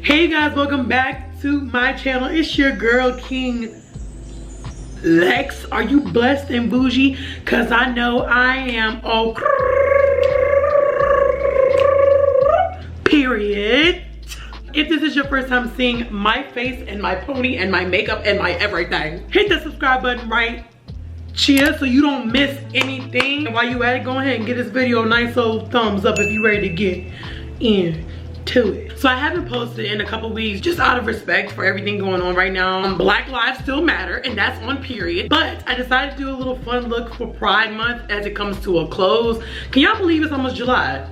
Hey guys, welcome back to my channel. It's your girl King Lex. Are you blessed and bougie? Cause I know I am. Oh, period. If this is your first time seeing my face and my pony and my makeup and my everything, hit the subscribe button right here so you don't miss anything. And while you at it, go ahead and give this video a nice old thumbs up if you're ready to get into it. So I haven't posted in a couple weeks just out of respect for everything going on right now. Black lives still matter, and that's on period. But I decided to do a little fun look for Pride Month as it comes to a close. Can y'all believe it's almost July?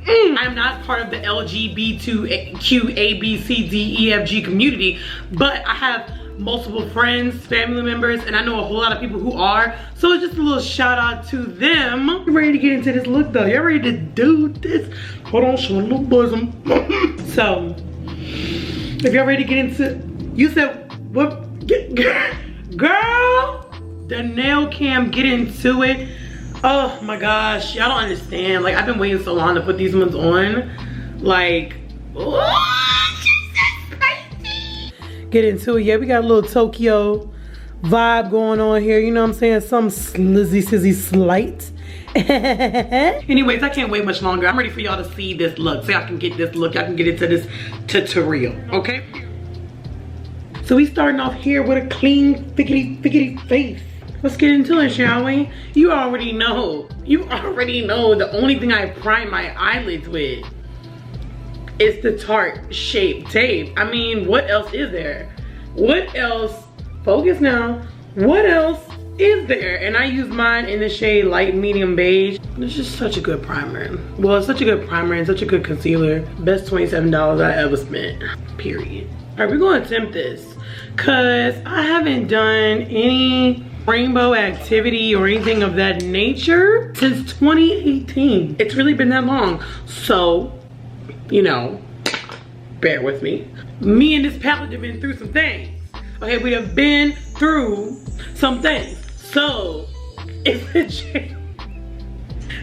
I'm not part of the LGBTQABCDEFG community, but I have multiple friends, family members, and I know a whole lot of people who are. So it's just a little shout out to them. You ready to get into this look though? You ready to do this? Hold on, show a little bosom. So, if y'all ready to get into, you said, what? Girl, the nail cam, get into it. Oh my gosh, y'all don't understand. Like, I've been waiting so long to put these ones on. Like, what? Get into it. Yeah, we got a little Tokyo vibe going on here. You know what I'm saying? Some slizzy, sizzy slight. Anyways, I can't wait much longer. I'm ready for y'all to see this look. So y'all can get this look. Y'all can get into this tutorial, okay? So we starting off here with a clean, figgity face. Let's get into it, shall we? You already know. You already know the only thing I prime my eyelids with is the Tarte Shape Tape. I mean, what else is there? What else? Focus now. What else is there? And I use mine in the shade light medium beige. It's just such a good primer. Well, it's such a good primer and such a good concealer. Best $27 I ever spent, period. All right, we're gonna attempt this because I haven't done any rainbow activity or anything of that nature since 2018. It's really been that long. So, you know, bear with me. Me and this palette have been through some things. Okay, we have been through some things. So, it's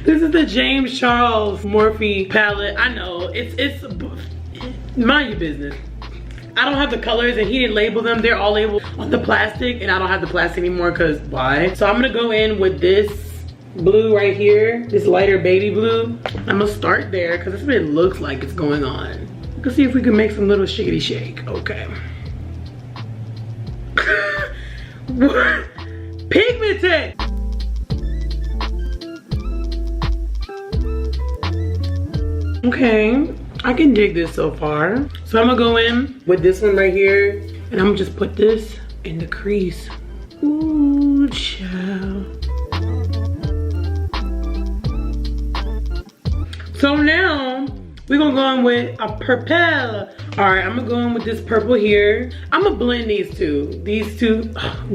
this is the James Charles Morphe palette. I know, it's mind your business. I don't have the colors and he didn't label them. They're all labeled on the plastic and I don't have the plastic anymore because why? So I'm gonna go in with this blue right here, this lighter baby blue. I'm gonna start there because that's what it looks like it's going on. Let's see if we can make some little shiggity shake. Okay. Pigmented. Okay, I can dig this so far. So I'm gonna go in with this one right here and I'm gonna just put this in the crease. Ooh, child. So now we're gonna go in with a purple. All right, I'm gonna go in with this purple here. I'm gonna blend these two.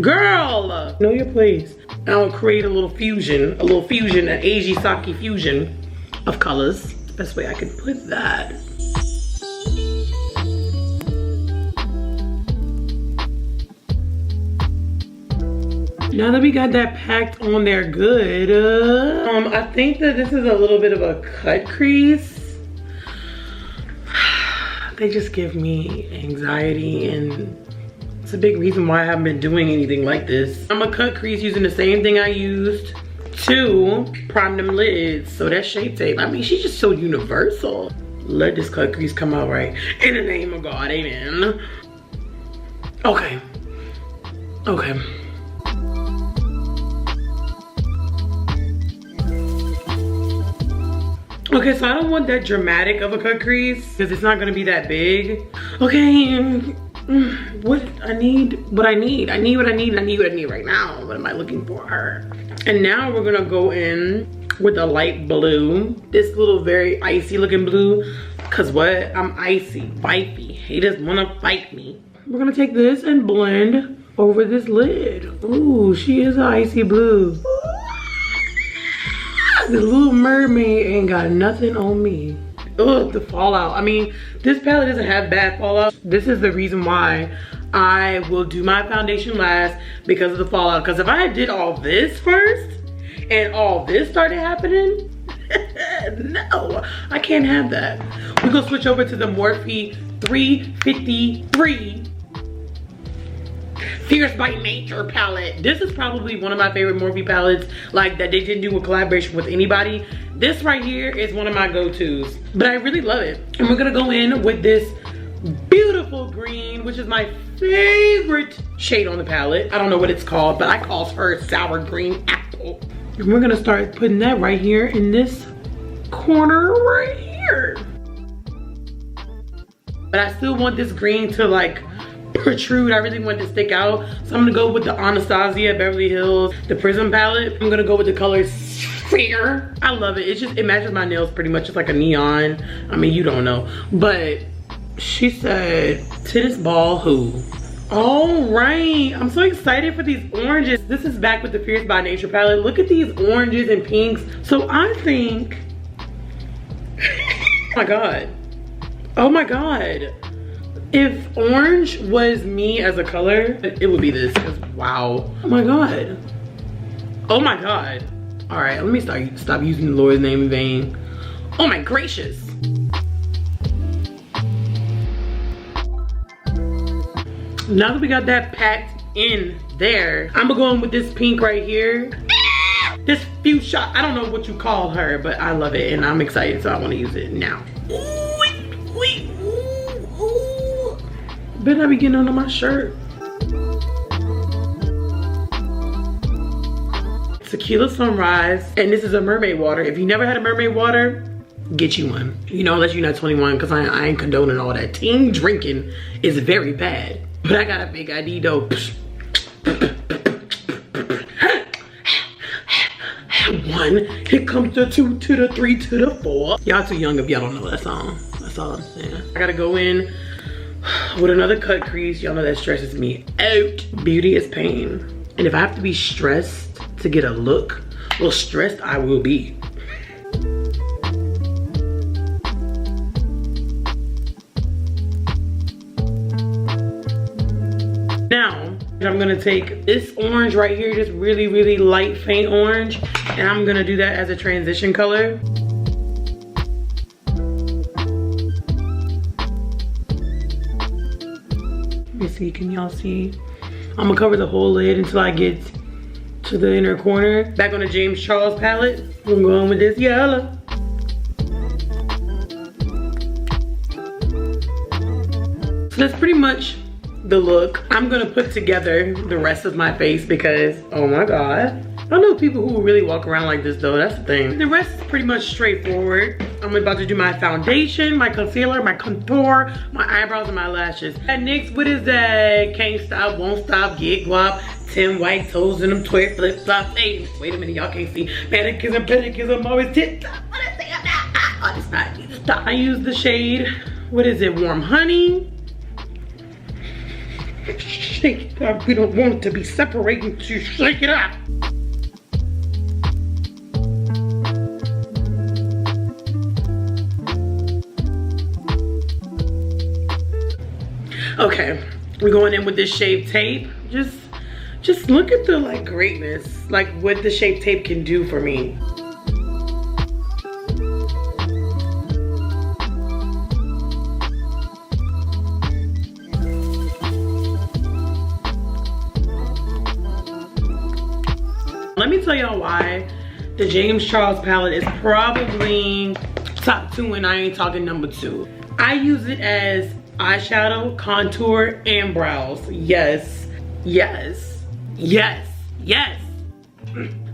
Girl, know your place. I'll create a little fusion, an Aji Saki fusion of colors. Best way I can put that. Now that we got that packed on there good, I think that this is a little bit of a cut crease. They just give me anxiety and it's a big reason why I haven't been doing anything like this. I'm a cut crease using the same thing I used to prime them lids. So that Shape Tape, I mean, she's just so universal. Let this cut crease come out right. In the name of God, amen. Okay. Okay. Okay, so I don't want that dramatic of a cut crease because it's not gonna be that big. Okay, what I need right now. What am I looking for? And now we're gonna go in with a light blue. This little very icy looking blue. Cause what? I'm icy, wifey. He doesn't wanna fight me. We're gonna take this and blend over this lid. Ooh, she is an icy blue. The Little Mermaid ain't got nothing on me. Ugh, the fallout. I mean, this palette doesn't have bad fallout. This is the reason why I will do my foundation last, because of the fallout. Because if I did all this first and all this started happening, No, I can't have that. We're gonna switch over to the Morphe 353 Fierce by Nature palette. This is probably one of my favorite Morphe palettes, like that they didn't do a collaboration with anybody. This right here is one of my go-tos, but I really love it. And we're gonna go in with this beautiful green, which is my favorite shade on the palette. I don't know what it's called, but I call her sour green apple. And we're gonna start putting that right here in this corner right here. But I still want this green to like protrude. I really want it to stick out. So I'm gonna go with the Anastasia Beverly Hills, the Prism palette. I'm gonna go with the color Sphere. I love it. It matches my nails pretty much. It's like a neon. I mean, you don't know. But she said, tennis ball who? All right, I'm so excited for these oranges. This is back with the Fierce by Nature palette. Look at these oranges and pinks. So I think, oh my God. Oh my God. If orange was me as a color, it would be this, because wow. Oh my God. Oh my God. All right, let me stop using the Lord's name in vain. Oh my gracious. Now that we got that packed in there, I'm gonna go in with this pink right here. This fuchsia, I don't know what you call her, but I love it and I'm excited, so I wanna use it now. Better not be getting under my shirt. Tequila Sunrise, and this is a mermaid water. If you never had a mermaid water, get you one. You know, unless you're not 21, because I ain't condoning all that. Teen drinking is very bad. But I got a big ID though. One, here comes the 2 to the 3 to the 4. Y'all too young if y'all don't know that song. That's all I'm saying. I gotta go in with another cut crease. Y'all know that stresses me out. Beauty is pain. And if I have to be stressed to get a look, well, stressed I will be. Now, I'm gonna take this orange right here, this really, really light, faint orange, and I'm gonna do that as a transition color. Let me see, can y'all see? I'm gonna cover the whole lid until I get to the inner corner. Back on the James Charles palette, I'm going with this yellow. So that's pretty much the look. I'm gonna put together the rest of my face because, oh my God. I know people who really walk around like this though, that's the thing. The rest is pretty much straightforward. I'm about to do my foundation, my concealer, my contour, my eyebrows, and my lashes. And next, what is that? Can't stop, won't stop, get guap, 10 white toes in them, 12 flip flops. Hey, wait a minute, y'all can't see. Manicures and pedicures, I'm always tip top. What is it? Oh, it's not. Stop. I use the shade, what is it, Warm Honey. Shake it up. We don't want it to be separating, so shake it up. Okay, we're going in with this Shape Tape. Just look at the like greatness, like what the Shape Tape can do for me. Let me tell y'all why the James Charles palette is probably top 2 and I ain't talking number 2. I use it as eyeshadow, contour, and brows. Yes, yes, yes, yes.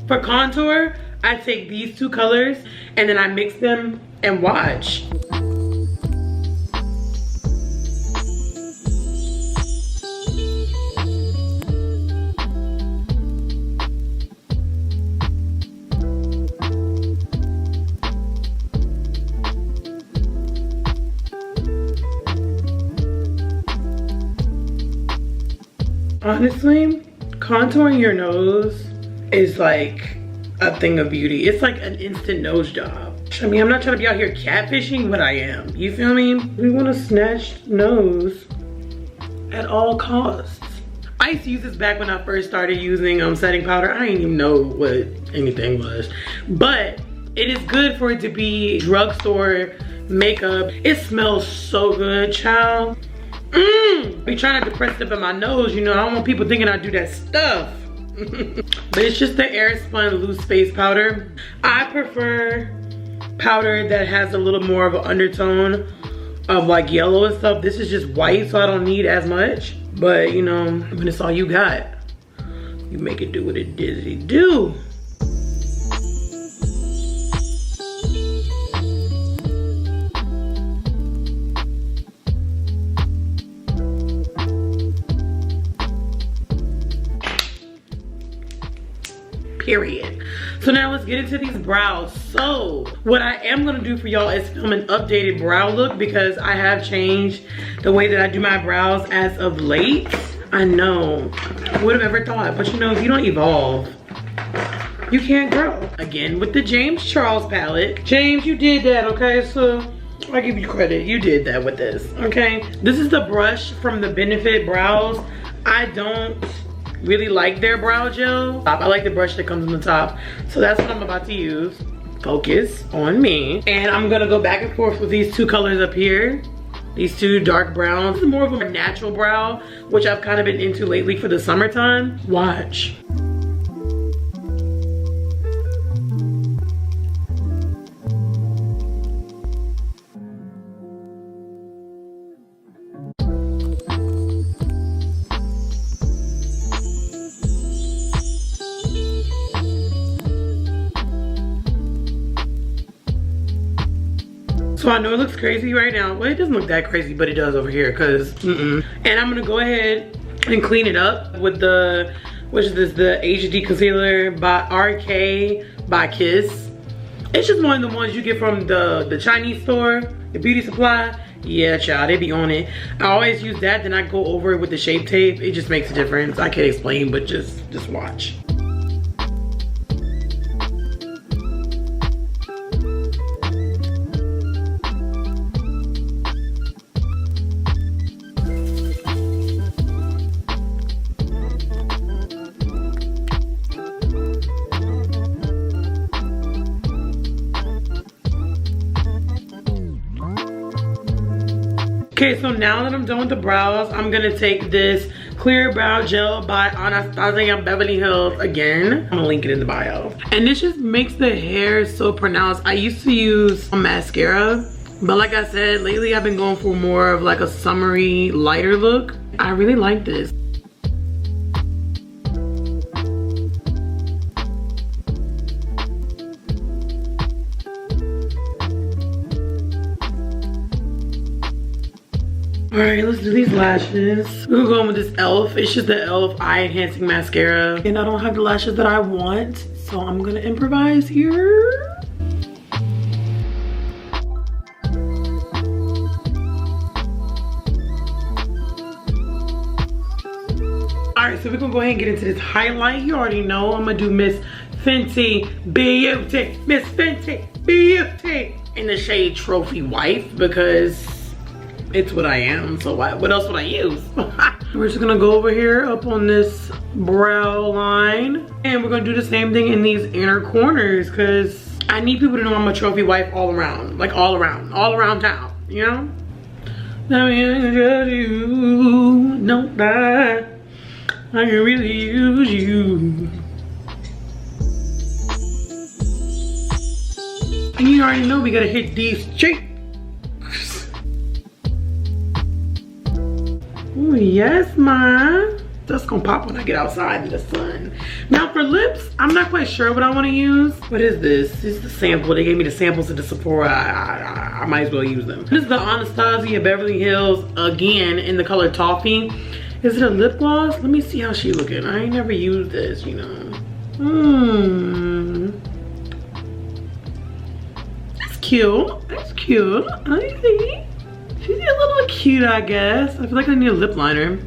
For contour, I take these 2 colors and then I mix them and watch. Honestly, contouring your nose is like a thing of beauty. It's like an instant nose job. I mean, I'm not trying to be out here catfishing, but I am. You feel me? We want a snatched nose at all costs. I used to use this back when I first started using setting powder. I didn't even know what anything was. But It is good for it to be drugstore makeup. It smells so good, child. Be trying not to press up in my nose, you know. I don't want people thinking I do that stuff. But it's just the Airspun Loose Face Powder. I prefer powder that has a little more of an undertone of like yellow and stuff. This is just white, so I don't need as much. But you know, when it's all you got, you make it do what it did do. Period. So now let's get into these brows. So what I am gonna do for y'all is film an updated brow look because I have changed the way that I do my brows as of late. I know, who would have ever thought? But you know, if you don't evolve, you can't grow. Again, with the James Charles palette. James, you did that, okay? So I give you credit, you did that with this, okay? This is the brush from the Benefit Brows. I don't really like their brow gel. I like the brush that comes on the top. So that's what I'm about to use. Focus on me. And I'm gonna go back and forth with these two colors up here. These two dark browns. This is more of a natural brow, which I've kind of been into lately for the summertime. Watch. So I know it looks crazy right now. Well, it doesn't look that crazy, but it does over here, cause And I'm gonna go ahead and clean it up with the, which is this, the HD concealer by RK by Kiss. It's just one of the ones you get from the Chinese store, the beauty supply. Yeah, child, they be on it. I always use that, then I go over it with the Shape Tape. It just makes a difference. I can't explain, but just watch. Okay, so now that I'm done with the brows, I'm gonna take this clear brow gel by Anastasia Beverly Hills again. I'm gonna link it in the bio. And this just makes the hair so pronounced. I used to use a mascara, but like I said, lately I've been going for more of like a summery, lighter look. I really like this. All right, let's do these lashes. We're going with this e.l.f. It's just the e.l.f. eye enhancing mascara. And I don't have the lashes that I want, so I'm gonna improvise here. All right, so we're gonna go ahead and get into this highlight. You already know I'm gonna do Miss Fenty Beauty. Miss Fenty Beauty in the shade Trophy Wife because it's what I am, so what else would I use? We're just gonna go over here up on this brow line, and we're gonna do the same thing in these inner corners because I need people to know I'm a trophy wife all around, like all around town, you know? Let me introduce you, don't die, I can really use you. And you already know we gotta hit these cheeks. Oh yes, ma. That's gonna pop when I get outside in the sun. Now for lips, I'm not quite sure what I want to use. What is this? This is the sample. They gave me the samples at the Sephora. I might as well use them. This is the Anastasia Beverly Hills, again, in the color Toffee. Is it a lip gloss? Let me see how she looking. I ain't never used this, you know. That's cute. That's cute. I see. She's a little cute, I guess. I feel like I need a lip liner.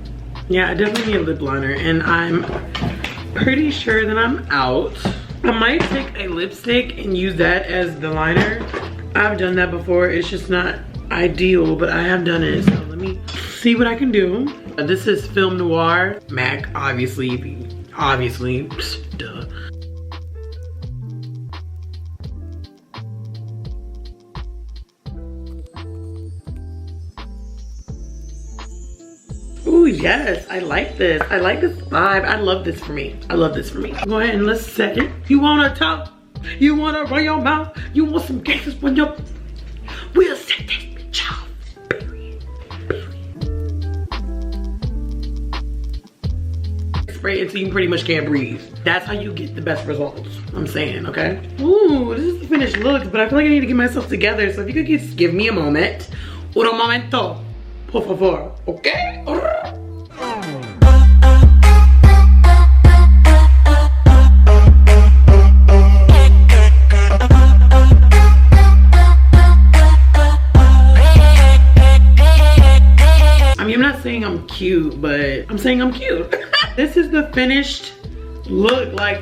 Yeah, I definitely need a lip liner, and I'm pretty sure that I'm out. I might take a lipstick and use that as the liner. I've done that before. It's just not ideal, but I have done it. So let me see what I can do. This is Film Noir. MAC, obviously, duh. yes, I like this. I like this vibe. I love this for me. I love this for me. Go ahead and let's set it. You wanna talk? You wanna run your mouth? You want some gangsters when you're... We'll set this bitch off. Period. Spray it until you pretty much can't breathe. That's how you get the best results. I'm saying, okay? Ooh, this is the finished look, but I feel like I need to get myself together. So if you could just give me a moment. Un momento. Por favor. Okay? I mean, I'm not saying I'm cute, but I'm saying I'm cute. This is the finished look. Like,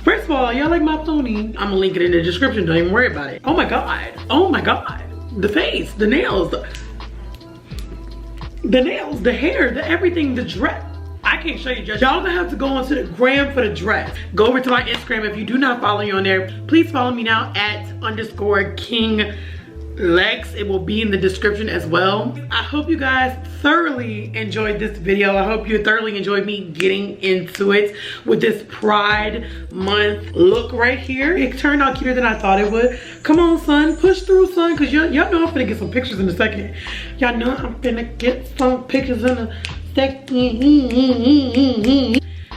first of all, y'all like my pony. I'm gonna link it in the description, don't even worry about it. Oh my God, oh my God. The face, the nails, the nails, the hair, the everything, the dress. I can't show you just. Y'all gonna have to go onto the gram for the dress. Go over to my Instagram. If you do not follow me on there, please follow me now at _King Lex. It will be in the description as well. I hope you guys thoroughly enjoyed this video. I hope you thoroughly enjoyed me getting into it with this Pride Month look right here. It turned out cuter than I thought it would. Come on, son, push through, son, because y'all know I'm finna get some pictures in a second. Y'all know I'm finna get some pictures in a second.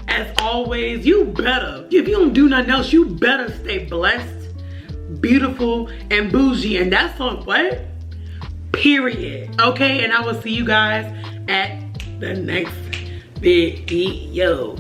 As always, you better, if you don't do nothing else, you better stay blessed, beautiful, and bougie. And that's on what? Period. Okay, and I will see you guys at the next video.